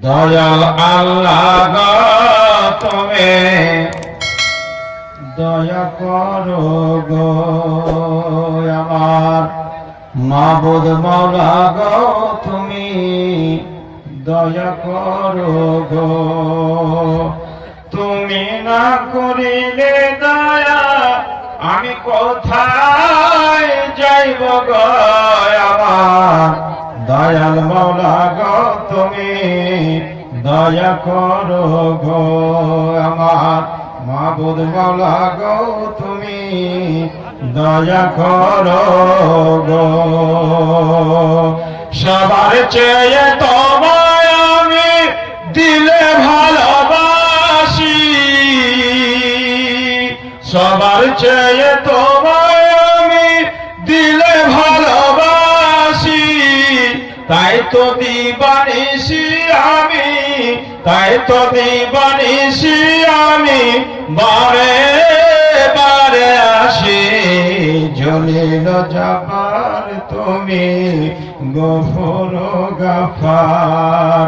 দয়াল আল্লাহ গো তুমি দয়া করো গো আমার মাবুদ মওলা গো তুমি দয়া করো গো। তুমি না করিলে দয়া আমি কোথায় যাইব গো আমার দয়াল মওলা গো তুমি দয়া করো গো আমার মাবুদ মওলা গো তুমি দয়া করো গো। সবার চেয়ে তোমায় আমি দিলে ভালোবাসি, সবার চেয়ে তোমায় আমি দিলে ভালোবাসি, তাই তো দিবানিশি আমি, তাই তো দিবানিশি আমি বারে বারে আসি। জলিল জবার তুমি গফুর গাফার,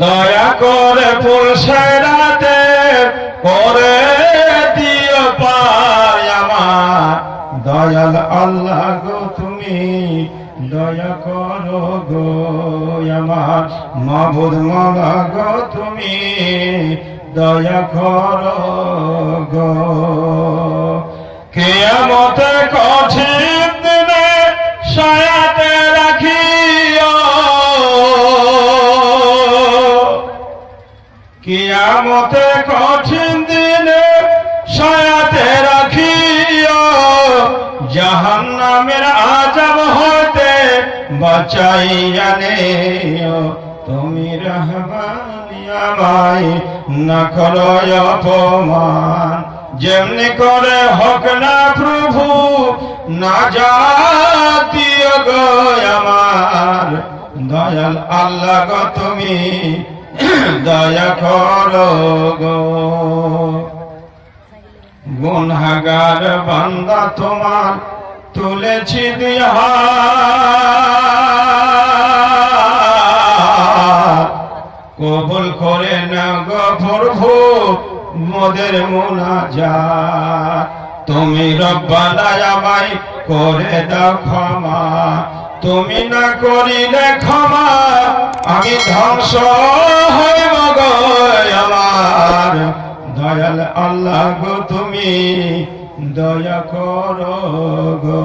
দয়া করে ফুলসেরাতে করে দিও পার আমার দয়াল আল্লাহ গো তুমি দয়া করো গো আমার মাবুদ মওলা গো তুমি দয়া করো গো। কিয়ামতে কঠিন দিনে সায়াতে রাখিও, কিয়ামতে কঠিন দিনে সায়াতে রাখিও, জাহান্নামের আযাব হতে বাঁচাইয়া নিও। তুমি রহমানি আমায় না করো অপমান, যেমনি করে হোক না প্রভু না জাতীয় গো আমার দয়াল আল্লাহ গো তুমি দয়া করো গো। গুনাহগার বান্দা তোমার তুলেছি দুই হাত, কবুল করে না গো প্রভু মোদের মুনাজাত। তুমি রব্বানা আমায় করে দাও ক্ষমা, তুমি না করিলে ক্ষমা আমি ধ্বংস হইব গো আমার দয়াল আল্লাহ গো তুমি দয়া করো গো।